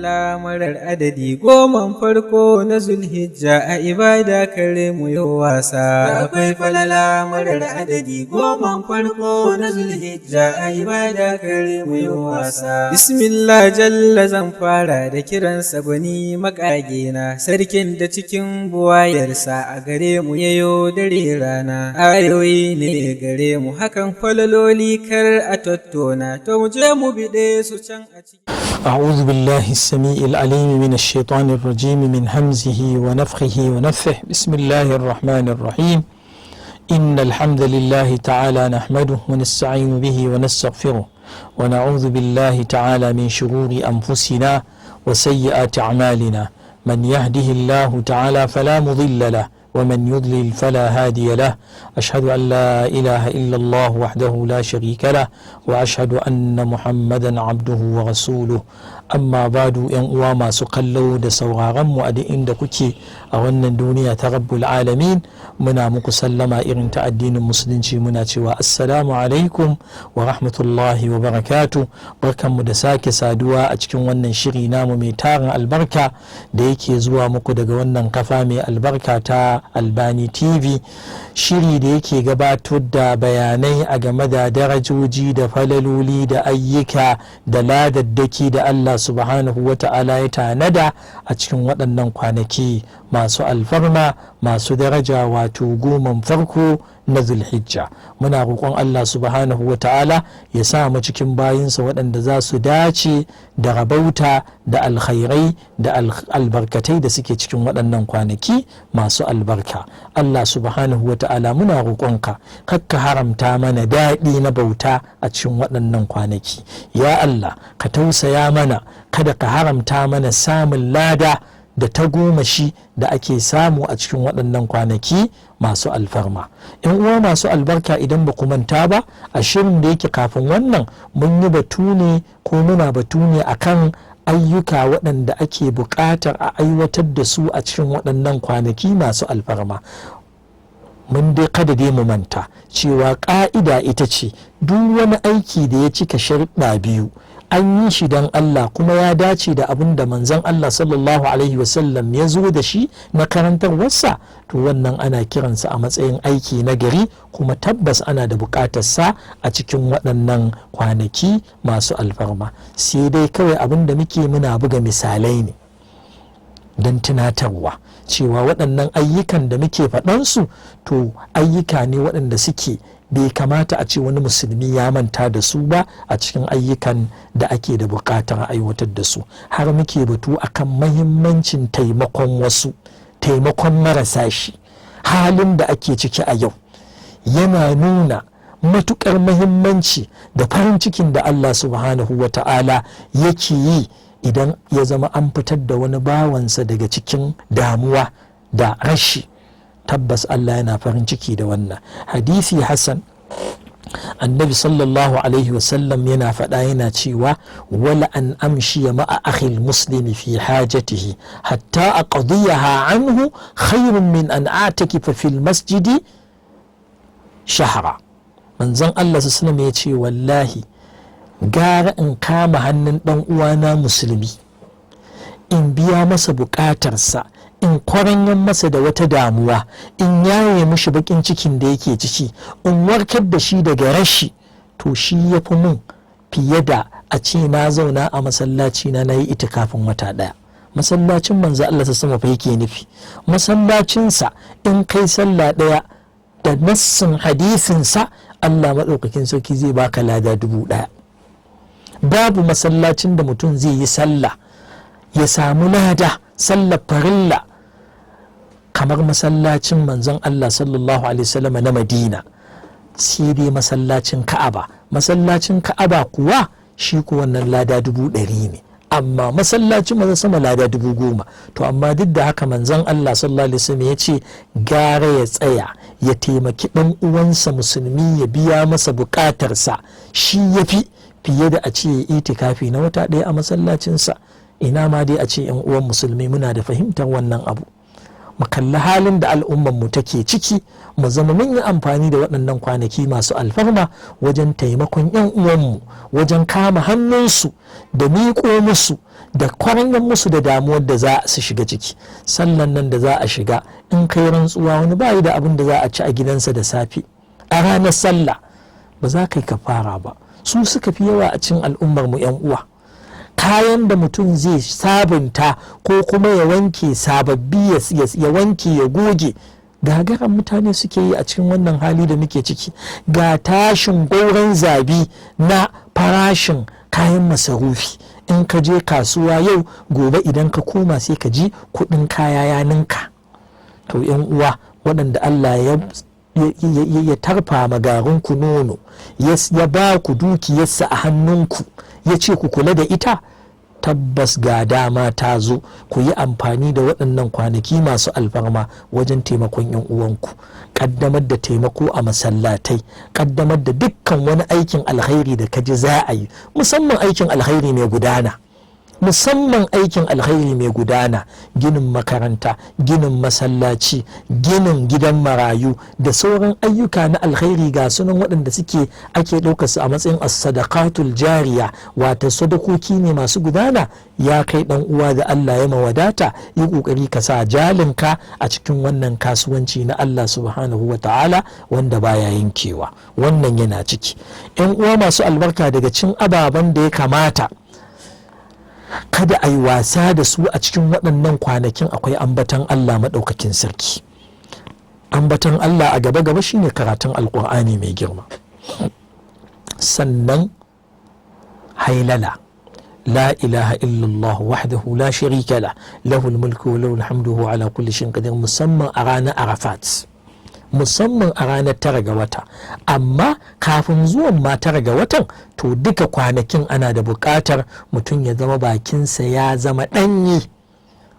falala marar adadi, goman farko na Zulhijja a ibada kare mu yau wasa. Akwai falala marar adadi, goman farko na Zulhijja a ibada kare mu yau wasa. Bismillah jalla zan fara da kiransa gwani makagena, sarkin da cikin buwayarsa a gare mu yayo dare rana. Ayoyi ne gare mu hakan falaloli kar a tattona, to mu je mu bide su can a ciki. أعوذ بالله السميع العليم من الشيطان الرجيم من همزه ونفخه ونفثه. بسم الله الرحمن الرحيم. إن الحمد لله تعالى نحمده ونستعين به ونستغفره ونعوذ بالله تعالى من شرور أنفسنا وسيئات أعمالنا. من يهده الله تعالى فلا مضل له ومن يضلل فلا هادي له. أشهد أن لا إله إلا الله وحده لا شريك له وأشهد أن محمدا عبده ورسوله. أما بعد ‘yan uwa masu kallo da sauraron mu a duk inda kuke a wannan duniya ta rabbul alamin, muna muku sallama irin ta addinin musulunci, muna cewa assalamu alaikum wa rahmatullahi wa barakatuh. Barkanmu da sake saduwa a cikin wannan shiri namu mai tarin albarka da yake zuwa muku daga wannan kafa mai albarka ta Albani TV, shiri da yake gabatar da bayanai a game da darajoji da falaloli da ayyuka da ladaddaki da Allah subhanahu wa ta'ala ya tanada a cikin waɗannan kwanaki masu alfarma masu daraja, wato goman farko na Zulhijja. Muna roƙon Allah subhanahu wa ta'ala ya sa mu cikin bayinsa waɗanda za su dace da rabauta da alkhairai da albarkatai da suke cikin waɗannan kwanaki masu albarka. Allah subhanahu wa ta'ala muna roƙonka kakka haramta mana daɗi na bauta a cikin waɗannan kwanaki. Ya Allah ka tausaya mana, kada ka haramta mana samun lada da ta goma shi da ake samu a cikin waɗannan kwanaki masu alfarma. ‘Yan uwa masu albarka, idan ba ku manta ba, a shirin da yake kafin wannan mun yi batu ne ko muna batu ne akan ayyuka waɗanda ake buƙatar a aiwatar da su a cikin waɗannan kwanaki masu alfarma. Mun dai kada dai mu manta cewa ƙa'ida ita ce duk wani aiki da ya cika sharuɗa biyu, an yi shi don Allah kuma ya dace da abin da manzon Allah sallallahu alaihi wasallam ya zo da shi na karantarwarsa, to wannan ana kiransa a matsayin aiki na gari, kuma tabbas ana da buƙatarsa a cikin waɗannan kwanaki masu alfarma. Sai dai kawai abin da muke muna buga misalai ne don tunatarwa cewa waɗannan ayyukan da muke faɗansu to ayyuka ne waɗanda suke bai kamata a ce wani musulmi ya manta da su ba a cikin ayyukan da ake da buƙatar aiwatar da su. Har muke batu akan mahimmancin taimakon wasu, taimakon marasa shi. Halin da ake ciki a yau yana nuna matuƙar mahimmanci da farin cikin da Allah subhanahu wa ta'ala yake yi idan ya zama an fitar da wani bawansa daga cikin damuwa da rashi. Tabbas Allah yana farin ciki da wannan. Hadisi Hassan, annabi sallallahu alaihi wasallam yana faɗa yana cewa wala an amshiya ma'a akhil muslimi fi hajatihi hatta aqdiyaha anhu khairun min an atakifa fil masjidi shahra. Manzon Allah sallallahu alaihi ya ce wallahi gara in kama hannun dan uwana musulmi in biya masa bukatarsa, in kwaranyan masa da wata damuwa, in yaye mishi bakin cikin da yake ciki, in warkar da shi daga rashi, to shi ya fi mun fiye da a ce na zauna a masallaci na yi itikafin wata ɗaya. Masallacin manzo Allah ta sama fa yake nufi, masallacinsa in kai sallah ɗaya da nassin hadisinsa Allah maɗaukakin sarki zai baka lada 1000. Babu masallacin da mutum zai yi sallah ya samu lada sallar farilla kamar masallacin manzon Allah sallallahu alaihi wasallam na Madina, sai dai masallacin Ka'aba. Masallacin Ka'aba kuwa shi ko wannan lada 100 ne, amma masallacin manzon sama lada 10,000. To amma duk da haka manzon Allah sallallahu alaihi wasallam ya ce gara ya tsaya ya taimaki ɗan uwansa musulmi ya biya masa bukatarsa, shi yafi fiye da a ce ya itikafi na wata ɗaya a masallacinsa. Ina ma dai a ce yan uwan musulmi muna da fahimtar wannan abu. mu kalli halin da al'ummar mu take ciki, mu zama mun yi amfani da waɗannan kwanaki masu alfarma wajen taimakon 'yan uwanmu, wajen kama hannunsu da miƙo musu da kwaranyan musu da damuwar da za su shiga ciki. Sallan nan da za a shiga, in kai rantsuwa wani bayi da abin da za a ci a gidansa da safe a ranar sallah, ba za ka yi kafara ba. Su suka fi yawa a cikin al'ummar mu 'yan uwa. Kayan da mutum zai sabunta ko kuma ya wanke sababbi, ya wanke ya goge, gagaran mutane suke yi a cikin wannan hali da muke ciki. Ga tashin gauran zabi na farashin kayan masarufi, in ka je kasuwa yau, gobe idan ka koma sai ka ji kudin kaya ya ninka. To 'yan uwa, waɗanda Allah ya tarfa magarinku nono, ya ba ku dukiyarsa a hannunku, ya ce ku kula da ita, tabbas ga dama ta zo, ku yi amfani da waɗannan kwanaki masu alfarma wajen taimakon 'yan uwanku. Ƙaddamar da taimako a masallatai, ƙaddamar da dukkan wani aikin alkhairi da kaji za a yi, musamman aikin alkhairi mai gudana. Ginin makaranta, ginin masallaci, ginin gidan marayu da sauran ayyuka na alkhairi ga sunan waɗanda ake ɗaukarsu a matsayin as-sadaqatul jariya, wata sadakoki ne masu gudana. Ya kai ɗan uwa da Allah ya mawadata, yi ƙoƙari ka sa jalinka a cikin wannan kasuwanci na Allah subhanahu wa ta'ala wanda baya yankewa. Wannan yana ciki. 'Yan uwa masu albarka, daga cikin ababen da ya kamata kada a yi wasa da su a cikin waɗannan kwanakin akwai ambatan Allah maɗaukakin sarki. Ambatan Allah a gaba shine karatun alƙur'ani mai girma, sannan hailala, la ilaha illallah wahdahu la sharika la, lahul mulku wa lahul hamdu wa ala kulli shay'in qadir, musamman a ranar Arafat, musamman a ranar 9 ga wata. Amma kafin zuwan ma 9 ga watan, to duka kwanakin ana da buƙatar mutum ya zama bakinsa ya zama ɗanye,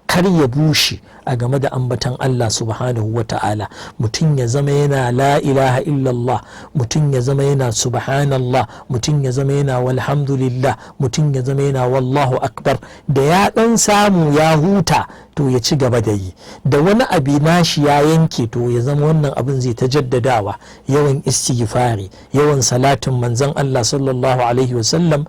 kar ya bushe a game da ambatan Allah subhanahu wa ta'ala. Mutum ya zama yana la ilaha illallah, mutum ya zama yana subhanallah, mutum ya zama yana walhamdulillah, mutum ya zama yana wallahu akbar. Da ya ɗan samu ya huta, to ya ci gaba da yi. Da wani abu nashi ya yanke, to ya zama wannan abin zai ta jaddadawa, yawan istighfari, yawan salatin manzon Allah sallallahu alaihi wasallam,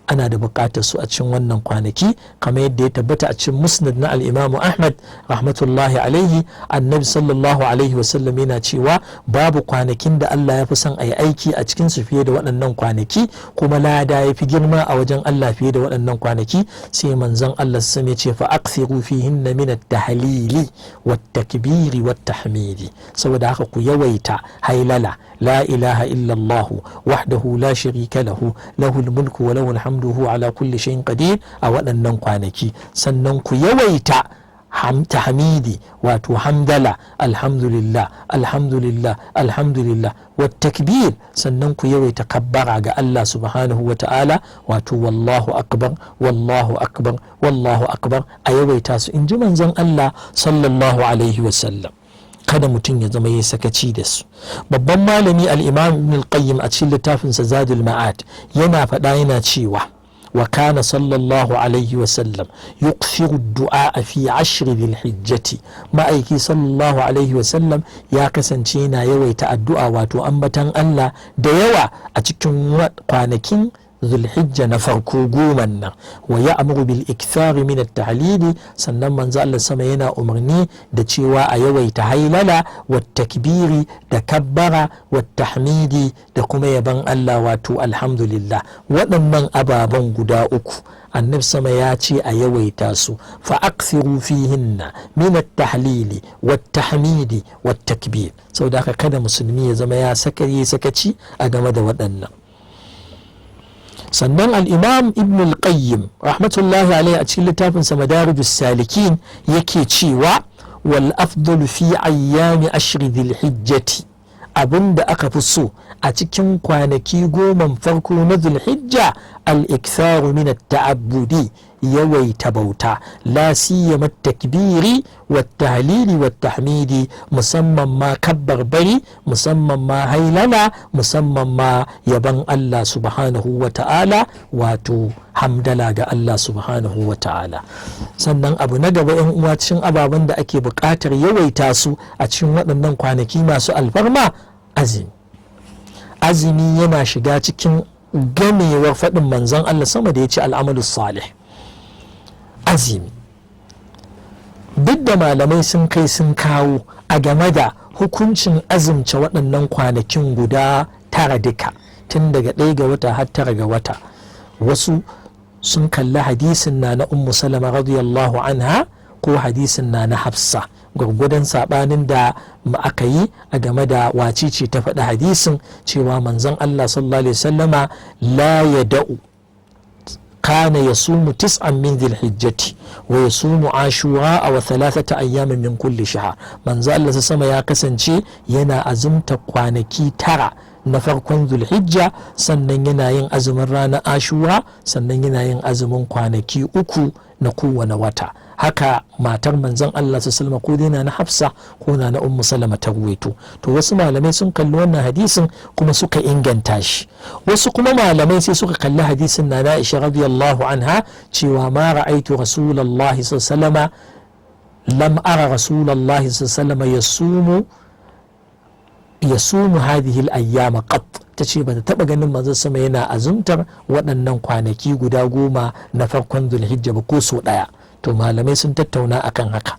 ana da bukatar su a cikin wannan kwanaki, kamar yadda ya tabbata a cikin musnad na al-Imam Ahmad rahmatullahi alaihi. Annabi sallallahu alaihi wasallam yana cewa babu kwanakin da Allah ya fi son a yi aiki a cikin su fiye da waɗannan kwanaki, kuma lada ya fi girma a wajen Allah fiye da waɗannan kwanaki. Sai manzon Allah sai ya ce fa akthiru fihinna min at-tahlili wat-takbiri wat-tahmidi. Saboda haka ku yawaita hailala, la ilaha illallah wahdahu la sharika lahu, lahul mulku wa lahul hamduhu ala kulli shay'in qadir a waɗannan kwanaki. Sannan ku yawaita tahmidi, wato hamdala, alhamdulillah alhamdulillah alhamdulillah, wa takbir, sannan ku yawaita kabbara ga Allah subhanahu wa ta'ala, wato wallahu akbar wallahu akbar wallahu akbar, a yawaita su, in ji manzon Allah sallallahu alaihi wasallam. Kada mutum ya zama ya sakaci da su. Babban malami al-Imam Ibn al-Qayyim a cikin littafinsa Zadul Ma'ad yana faɗa, yana cewa wa kana sallallahu alaihi wasallam yukthiru du'a fi 10 dhil hijjati. Ma'aiki sallallahu alaihi wasallam ya kasance yana yawaita addu'a, wato ambatan Allah da yawa a cikin kwanakin zulhijja na farko 10 nan. Wa ya'muru bil ikthari min at-tahlili, sannan manzo Allah sama yana umarni da cewa a yawaita hailala, wa takbiri da kabbara, wa tahmidi da kuma yaban Allah, wato alhamdulillah. Waɗannan ababen guda uku annabi sama ya ce a yawaita su. Fa akthiru fihinna min at-tahlili wat tahmidi wat takbir. Saboda haka kada musulmi ya zama ya sakaci a game da waɗannan. Sannan al-Imam Ibn al-Qayyim rahmatullahi alaihi a cikin littafinsa Madarijus Salikin yake cewa wal afdalu fi ayyami 10 dhil hijjati, abinda aka fi so a cikin kwanaki 10 farko na zulhijja, al-iktharu min at-ta'abbudi yawaita bauta la siyama takbiri wa tahlili wa tahmidi musamman ma kabbar bari musamman ma hailala musamman ma yaban Allah subhanahu wa ta'ala wato hamdala ga Allah subhanahu wa ta'ala. Sannan abu na gaba yan uwa cikin ababen da ake buƙatar yawaita su a cikin waɗannan kwanaki masu alfarma azumi yana shiga cikin gamewar faɗin manzon Allah sama da ya ce al'amalu salih. Azumi duk da malamai sun kai sun kawo a game da hukuncin azumce waɗannan kwanakin guda tara duka tun daga 1 ga wata har 9 ga wata, wasu sun kalli hadisin na ummu salama radiyallahu anha ko hadisin na hafsa gwargwadon sabanin da aka yi a game da wacece ta faɗi hadisin cewa manzon Allah sallallahu alaihi wasallama la yada'u kana yasumu 9 min dhil-hijjati wa yasumu ashura wa 3 ayyamin min kulli shahr. Manzo Allah sama ya kasance yana azumta kwanaki 9 na farkon dhul-hijja, sannan yana yin azumin ranar ashura, sannan yana yin azumin kwanaki 3 na kowane wata. Haka matar manzon Allah sallallahu ko dai na Hafsa ko na ummu Salama ta ruwaito. To wasu malamai sun kalli wannan hadisin kuma suka inganta shi, wasu kuma malamai sai suka kalli hadisin na Aisha radiyallahu anha cewa ma ra'aitu rasulullahi sallallahu alaihi lam ara rasulullahi sallallahu yasumu hadhihi al-ayyama qat, tace bata taba ganin manzon sama yana azumtar waɗannan kwanaki guda 10 na farkon Dhul-Hijja ba ko so ɗaya. To malamai sun tattauna akan haka.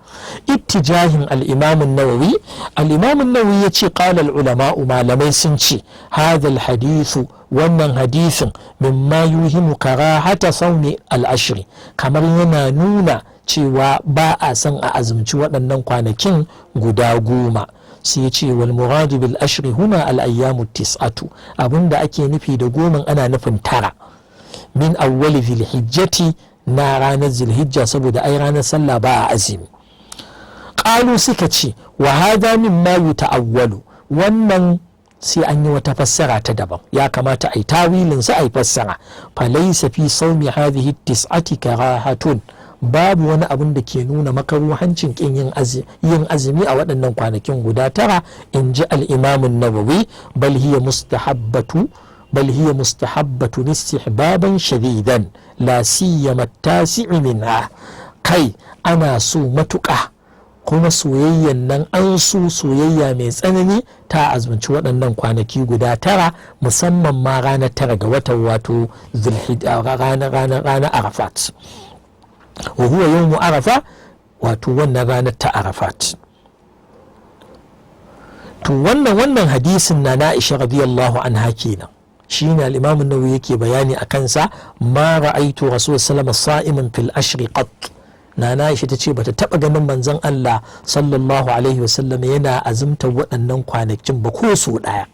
Ittijahin al-Imam an-Nawawi, al-Imam an-Nawawi yace qala al-ulama'u, malamai sun ce hadha al-hadithu, wannan hadisin mimma yuhimu karahata sawmi al-ashri, kamar yana nuna cewa ba a son a azumci waɗannan kwanakin guda 10. sai ya ce wal muradu bil ashri huna al ayyamu tis'atu, abinda ake nufi da 10 ana nufin 9 min awwali dhil hijjati, na ranar zilhijja, saboda ai ranar sallah ba a azumi. Qalu suka ce wa hadha mimma yuta'awwalu, wannan sai an yi wata fassara ta daban, ya kamata ai tawilin sa ai fassara. Fa laysa fi sawmi hadhihi tis'ati karahatun, babu wani abin da ke nuna makaruhancin kin yin azumi a waɗannan kwanakin guda 9, in ji al-Imam an-Nawawi, bal hiya mustahabbatu istihbaban shadidan la siyama at-tasi'u minha. Kai ana so matuƙa, kuma soyayyan nan an so soyayya mai tsanani ta azumci waɗannan kwanaki guda 9, musamman ma ranar 9 ga watan wato Zulhijja, ranar Arafat. wa huwa yawmu arafa, wato wannan ranar ta Arafat. To wannan hadisin na Aisha radiyallahu anha kenan, shine al-Imam an-Nawawi yake bayani a kansa. Ma ra'aytu Rasul sallallahu sa'iman fil ashri qat, na Aisha tace bata taba ganin manzon Allah sallallahu alaihi wasallam yana azumta waɗannan kwanakin ba ko so ɗaya.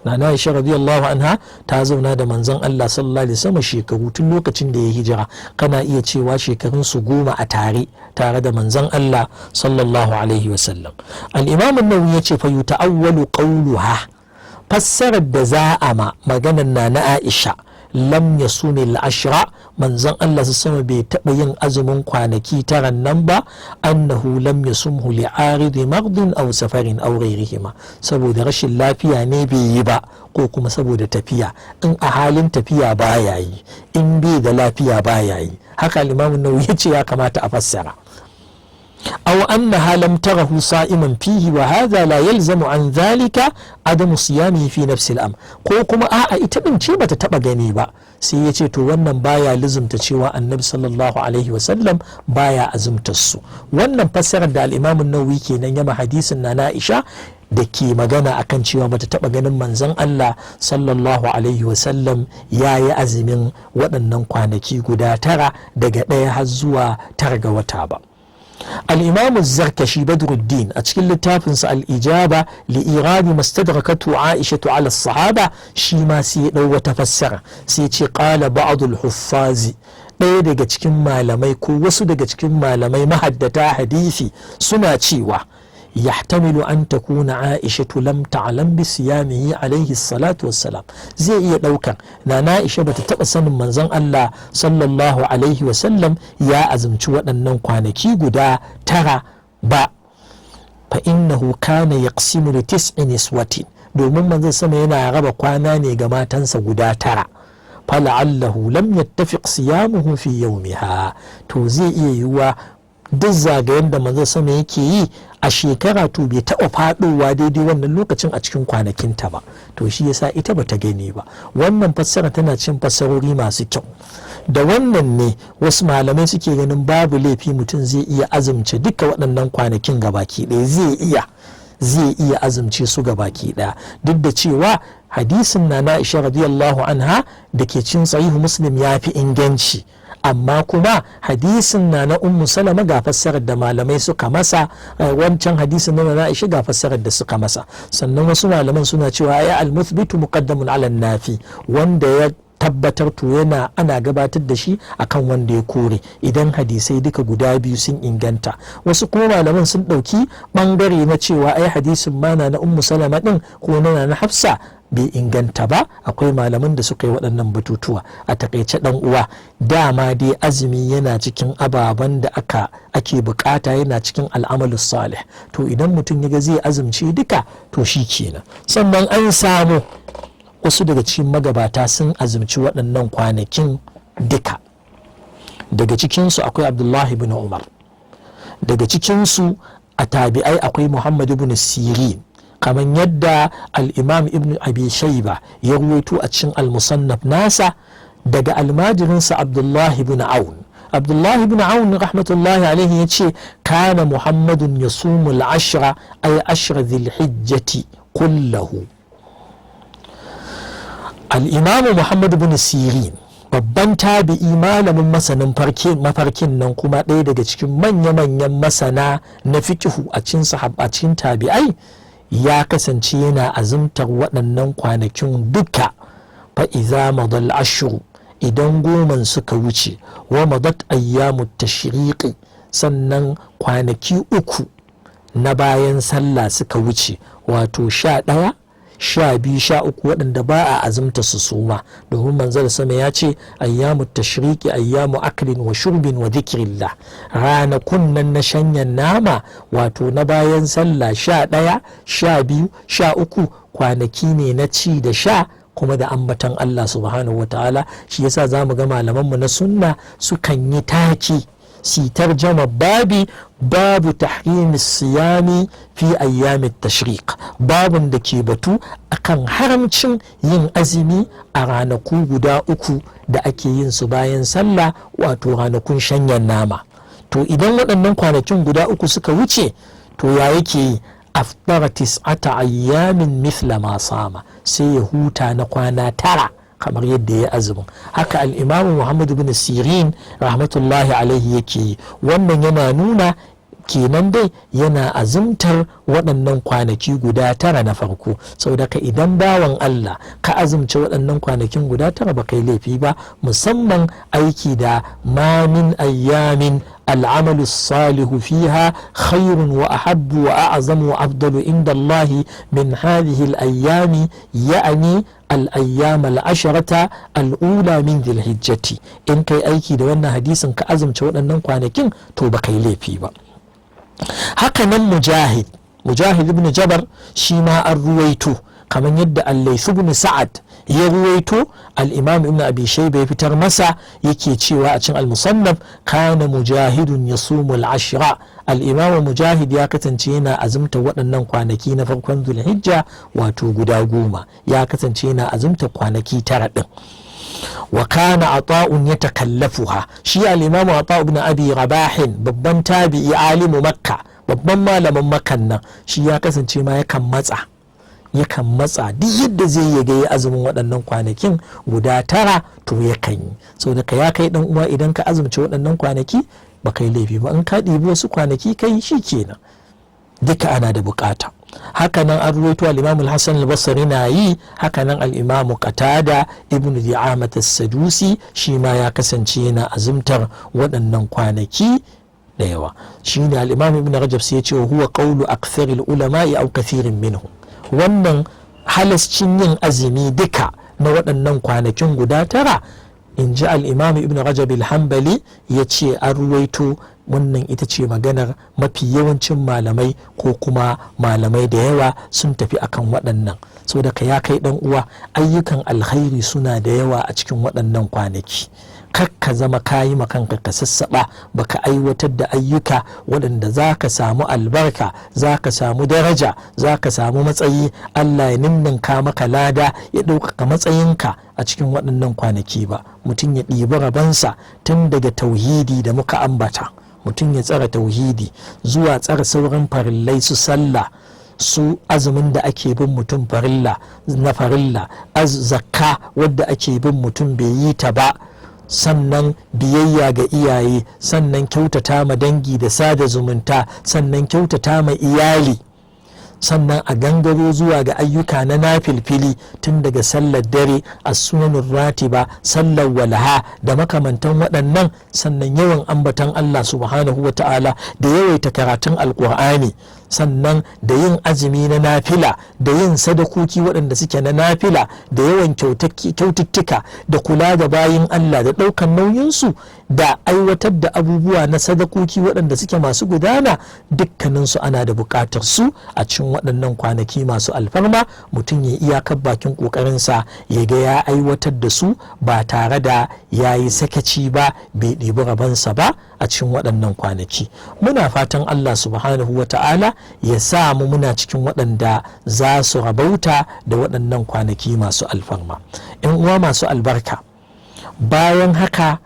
na Aisha radiyallahu anha ta zauna da manzon Allah sallallahu alaihi wasallam shekaru tun lokacin da ya hijira, kana iya cewa shekarun su 10 a tare da manzon Allah sallallahu alaihi wasallam. al-Imam an-Nawawi yace fa yuta'awwalu qawluha, fassarar da za a ma maganar na Aisha lam yasumi al-ashra, manzon Allah sama bai taɓa yin azumin kwanaki 9 nan ba, annahu lam yasumhu li'aridi maghdin aw safarin aw ghayrihima, saboda rashin lafiya ne bai yi ba, ko kuma saboda tafiya, in a halin tafiya baya yi, in bai da lafiya baya yi. Haka al-Imam an-Nawawi yace ya kamata a fassara. أو أنها لم تره صائما فيه وهذا لا يلزم عن ذلك عدم صيامه في نفس الأمر. ko kuma a'a ita din ce bata taba gani ba, sai ya ce to wannan baya lizumta cewa annabi sallallahu alaihi wasallam baya azumtar su. Wannan fassarar da al-Imam an-Nawawi kenan yama hadisin na Aisha da ke magana akan cewa bata taba ganin manzon Allah sallallahu alaihi wasallam yayi azumin waɗannan kwanaki guda 9 daga 1 har zuwa 9 ga wata ba. الإمام الزركشي بدر الدين أتكلم لتافنس الإجابة لإيراد ما استدركته عائشة على الصحابة شيما سيئو وتفسر سيتي قال بعض الحفاظ ɗaya daga cikin malamai ko wasu daga cikin malamai mahaddata hadisi suna cewa yahtamilu an takuna Aisha lam ta'lam bi siyamihi alaihi salatu wassalam. Zai iya daukan na Aisha bata taba sanin manzon Allah sallallahu alaihi wasallam ya azumci waɗannan kwanaki guda 9 ba. Fa innahu kana yaqsimu li 9 niswatin, domin manzon sama yana raba kwana ne ga matansa guda 9. fala'allahu lam yattafiq siyamuhu fi yawmiha, to zai iya yiwuwa duk zagayen da manzon sama yake yi a shekara to bai taɓa faɗowa daidai wannan lokacin a cikin kwanakinta ba, to shi yasa ita bata gani ba. Wannan fassara tana cin fassarori masu kyau. Da wannan ne wasu malamai suke ganin babu laifi mutum zai iya azumce duka waɗannan kwanakin gabaki ɗaya, zai iya azumce su gabaki ɗaya, duk da cewa hadisin na Aisha radiyallahu anha da ke cin sahihu Muslim ya fi inganci, amma kuma hadisin na Ummu Salama ga fassarar da malamai suka masa, wancan hadisin na Aisha ga fassarar da suka masa. Sannan wasu malaman suna cewa ya al-muthbitu muqaddamun ala nafi, wanda ya tabbatar to ana gabatar da shi akan wanda ya kore idan hadisai duka guda biyu sun inganta. Wasu kuma malaman sun ɗauki ɓangare na cewa ai hadisin mana na Ummu Salama ɗin ko na Hafsa bai inganta ba. Akwai malaman da suka yi waɗannan batutuwa. A takaice ɗan uwa, dama dai azumi yana cikin ababen da ake bukata, yana cikin al'amalu salih. To idan mutum ya ga zai azumci duka to shi kenan. Sannan an samu wasu daga cikin magabata sun azumci waɗannan kwanakin duka. Daga cikinsu akwai Abdullahi ibn Umar, daga cikinsu a tabi'ai akwai Muhammad ibn Sirin, kamar yadda al-Imam ibn Abi Shayba ya ruwaito a cikin al-Musannaf nasa daga almajirinsa Abdullahi ibn Aun. Abdullahi ibn Aun rahmatullahi alaihi ya ce kana Muhammadun yasumul ashra ay ashra dhil hijjati kullahu. Al'imamu Muhammad bin Sirin, babban tabi'i, malamin masanin mafarkin nan, kuma ɗaya daga cikin manya-manyan masana na fikihu a cikin tabi'ai, ya kasance yana azumtar waɗannan kwanakin duka. Fa'iza madal ashru, idan goman suka wuce, wa madat ayyamu tashriqi, sannan kwanaki 3 na bayan sallah suka wuce, wato 11, 12, 13 waɗanda ba a azumta su suma, domin manzal sama ya ce ayyamu tashriqi ayyamu aklin wa shurbin wa dhikrillah, ranakun nan na shanyan nama wato na bayan sallah 11, 12, 13 kwanaki ne na ci da sha kuma da ambatan Allah subhanahu wa ta'ala. Shi yasa za mu ga malamanmu na sunna sukan yi taki sitar jama babu tahrimi siyami fi ayyami tashriq, babun da ke batu akan haramcin yin azumi a ranaku guda 3 da ake yin su bayan sallah, wato ranakun shanyan nama. To idan waɗannan kwanakin guda 3 suka wuce, to ya yake yi? Aftara 9 ayyamin mithla ma sama, sai ya huta na kwana 9 kamar yadda ya azumin. Haka al'imamu Muhammad bin Sirin rahmatullahi alaihi yake yi. Wannan yana nuna kenan dai yana azumtar waɗannan kwanaki guda 9 na farko. Saboda ka idan bawan Allah ka azumce waɗannan kwanakin guda 9 ba kai laifi ba, musamman aiki da ma min ayyamin العمل الصالح فيها خير وأحب وأعظم وأفضل عند الله من هذه الأيام، يعني الأيام العشرة الأولى من ذي الحجة. إن كي أيكي دوانا حديثا كأزم شوانا ننقوانكين توبا كيلي فيبا. هكذا مجاهد بن جبر شما الرويتو كمن يدى الليث بن سعد ya ruwaito. al-Imam Ibn Abi Shayba ya fitar masa, yake cewa a cikin al-Musannaf kana mujahidun yasumu al-ashra, al-Imam Mujahid ya kasance yana azumta waɗannan kwanaki na farkon Dhul-Hijja wato guda 10, ya kasance yana azumta kwanaki 9 din. wa kana ata'un yatakallafuha, shi al-Imam Ata ibn Abi Rabah, babban tabi'i alimu Makka, babban malamin Makkan nan, shi ya kasance ma yakan matsa duk yadda zai yi ga ya azumin waɗannan kwanakin guda 9 to yakan yi. Saboda ka ya kai dan uwa, idan ka azumci waɗannan kwanaki ba kai laifi ba, in ka ɗibi wasu kwanaki kai shi kenan, duka ana da bukata. Hakanan an ruwaito al-Imam al-Hasan al-Basri na yi, hakanan al-Imam Qatada ibn Di'amat as-Sadusi shi ma ya kasance yana azumtar waɗannan kwanaki da yawa. Shine al-Imam Ibn Rajab sai ya ce huwa qawlu aktharil ulama'i aw kathirin minhum. Wannan halascin yin azumi duka na waɗannan kwanakin guda tara, in ji al-Imam Ibn Rajab al-Hanbali ya ce an ruwaito wannan ita ce maganar mafi yawancin malamai, ko kuma malamai da yawa sun tafi akan waɗannan. Saboda ka ya kai ɗan uwa, ayyukan alkhairi suna da yawa a cikin waɗannan kwanaki. Kakka zama kayi makanka ka sassaɓa baka aiwatar da ayyuka waɗanda za ka samu albarka, za ka samu daraja, za ka samu matsayi, Allah ya ninninka maka lada, ya ɗaukaka matsayinka a cikin waɗannan kwanaki ba. Mutum ya ɗibi rabansa tun daga tauhidi da muka ambata, mutum ya tsara tauhidi zuwa tsara sauran farillai, su sallah, su azumin da ake bin mutum farilla, zakka wadda ake bin mutum bai yi ta ba, sannan biyayya ga iyaye, sannan kyautata ma dangi da sada zumunta, sannan kyautata ma iyali, sannan a gangaro zuwa ga ayyuka na nafilfili tun daga sallar dare, as-sunanur ratiba, sallar walaha da makamantan waɗannan, sannan yawan ambatan Allah subhanahu wa ta'ala da yawaita karatun alƙur'ani, sannan da yin azumi na nafila, da yin sadakoki waɗanda suke na nafila, da yawan kyaututtuka, da kula da bayin Allah, da ɗaukan nauyinsu, da aiwatar da abubuwa na sadakoki waɗanda suke masu gudana, dukkaninsu ana da buƙatar su a cikin waɗannan kwanaki masu alfarma. Mutum ya iyakar bakin ƙoƙarinsa ya ga ya aiwatar da su ba tare da ya yi sakaci ba, bai ɗibi rabansa ba a cikin waɗannan kwanaki. Muna fatan Allah subhanahu wa ta'ala ya sa mu muna cikin waɗanda za su rabauta da waɗannan kwanaki masu alfarma. 'Yan uwa masu albarka, bayan haka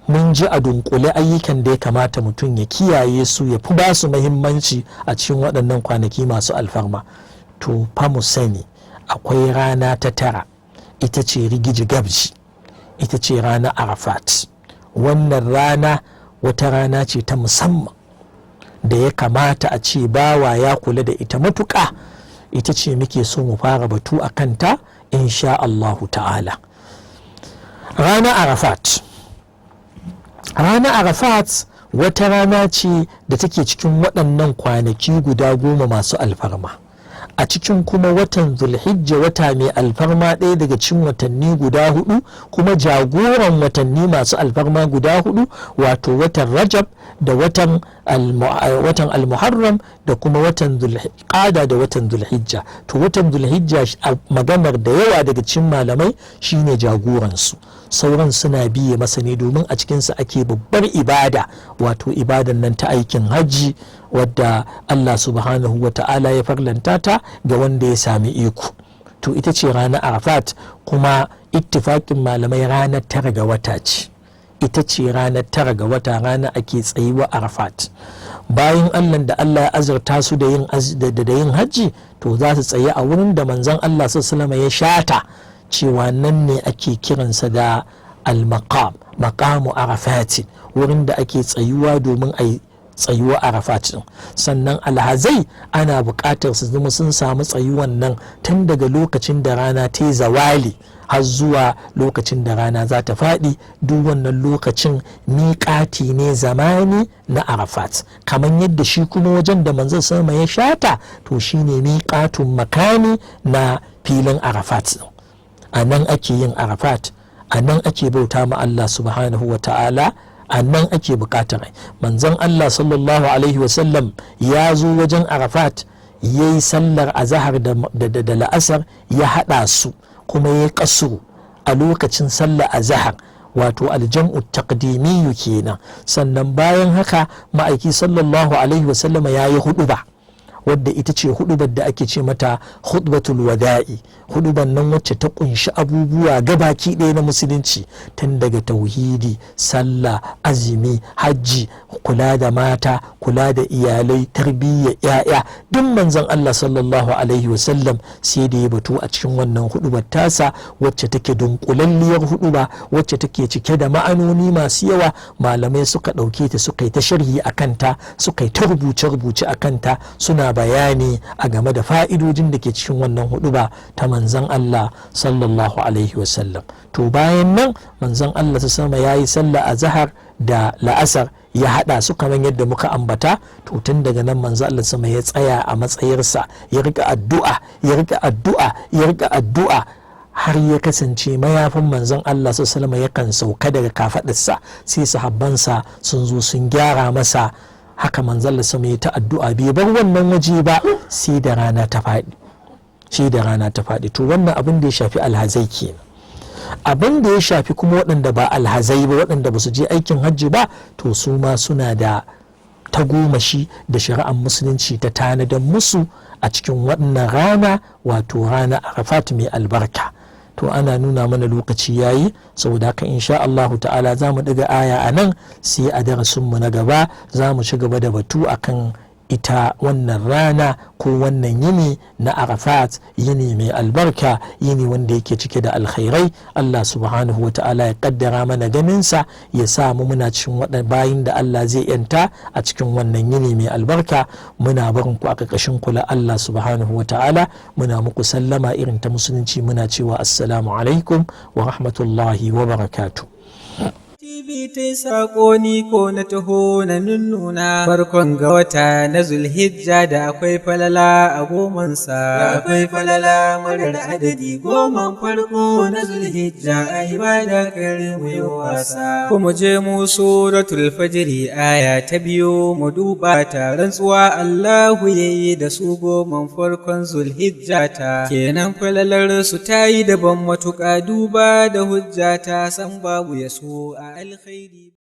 mun ji a dunkule ayyukan da ya kamata mutum ya kiyaye su, ya fi ba su muhimmanci a cikin waɗannan kwanaki masu alfarma. To fa mu sani akwai rana ta tara, ita ce rigiji gabji, ita ce rana Arafat. Wannan rana wata rana ce ta musamman da ya kamata a ce bawa ya kula da ita matuƙa. Ita ce muke so mu fara batu a kanta insha Allahu ta'ala. Rana Arafat, rana Arafat wata rana ce da take cikin waɗannan kwanaki guda 10 masu alfarma, a cikin kuma watan Zulhijja, wata mai alfarma, ɗaya daga cikin watanni guda 4, kuma jagoran watanni masu alfarma guda 4, wato watan Rajab da watan Al-Muharram da kuma watan Zulqa'da da watan Zulhijja. To watan Zulhijja a maganar da yawa daga cikin malamai shine jagoransu, sauran suna biye masa ne, domin a cikinsa ake babbar ibada, wato ibadan nan ta aikin hajji, wadda Allah subhanahu wa ta'ala ya farlanta ta ga wanda ya sami iko. To ita ce ranar Arafat, kuma ittifaƙin malamai ranar 9 ga wata ce. Ita ce ranar 9 ga wata, rana ake tsayuwa Arafat. Bayan Allah da Allah ya azurta su da yin hajji, to za su tsaye a wurin da manzon Allah sallallahu alaihi wasallam ya shata cewa nan ne ake kiransa da al-maqam, maqamu Arafat, wurin da ake tsayuwa domin a yi tsayuwa Arafat din. Sannan alhazai ana buƙatar su zama sun samu tsayuwan nan tun daga lokacin da rana ta yi zawali har zuwa lokacin da rana za ta faɗi. Duk wannan lokacin miƙati ne zamani na Arafat, kamar yadda shi kuma wajen da manzon sama ya shata, to shine miƙatun makani na filin Arafat. A nan ake yin Arafat, a nan ake bauta ma Allah subhanahu wa ta'ala, a nan ake bukatar. Manzon Allah sallallahu alaihi wasallam ya zo wajen Arafat, ya yi sallar azahar da la'asar, ya haɗa su, kuma ya kasuru a lokacin sallar azahar, wato aljam'u taqdimiyyu kenan. Sannan bayan haka ma'aiki sallallahu alaihi wasallam ya yi huɗuba, wadda ita ce hudubar da ake ce mata khutbatul wada'i. Huduban nan wacce ta kunshi abubuwa gabaki ɗaya na musulunci, tun daga tauhidi, sallah, azumi, hajji, kula da mata, kula da iyalai, tarbiyyar ya'ya, duk manzon Allah sallallahu alaihi wasallam sai da ya batu a cikin wannan hudubar tasa, wacce take dunkulalliyar huduba, wacce take cike da ma'anoni masu yawa. Malamai suka ɗauke ta, suka yi ta sharhi a kanta, suka yi ta rubuce-rubuce a kanta, suna bayani a game da fa'idojin da ke cikin wannan huduba ta manzon Allah sallallahu alaihi wasallam. To bayan nan manzon Allah sama ya yi sallah a zahar da la'asar, ya haɗa su kamar yadda muka ambata. To tun daga nan manzo Allah sama ya tsaya a matsayarsa, ya rika addu'a, ya rika addu'a, ya rika addu'a, har ya kasance mayafin manzon Allah sallallahu alaihi yakan sauka daga kafadarsa, sai sahabbansa sun zo sun gyara masa. Haka manzon Allah sama ya ta addu'a, bai bar wannan waje ba sai da rana ta faɗi, sai da rana ta faɗi. To wannan abin da ya shafi alhazai kenan. Abin da ya shafi kuma waɗanda ba alhazai ba, waɗanda ba su je aikin hajji ba, to su ma suna da tagomashi da shari'ar musulunci ta tanadan musu a cikin wannan rana, wato rana Arafat mai albarka. To ana nuna mana lokaci yayi, saboda haka insha Allahu ta'ala za mu ɗiga aya a nan, sai a darasinmu na gaba za mu ci gaba da batu akan ita wannan rana ko wannan yini na Arafat, yini mai albarka, yini wanda yake cike da alkhairai. Allah subhanahu wa ta'ala ya kaddara mana ganinsa, ya sa mu muna cikin waɗannan bayin da Allah zai yanta a cikin wannan yini mai albarka. Muna barin ku a ƙarƙashin kula Allah subhanahu wa ta'ala, muna muku sallama irin ta musulunci, muna cewa assalamu alaikum wa rahmatullahi wa barakatuh. TV ta yi saƙo ni ko na taho na nunnuna farkon ga wata na Zulhijja da akwai falala a gomansa, da akwai falala marar adadi goman farko na Zulhijja a ibada kare mu yi wasa. Kuma je mu suratul fajri aya ta 2 mu duba ta, rantsuwa Allahu yayi da su goman farkon Zulhijja ta, kenan falalar su ta yi daban matuƙa, duba da hujja ta san babu yaso a alkhairi.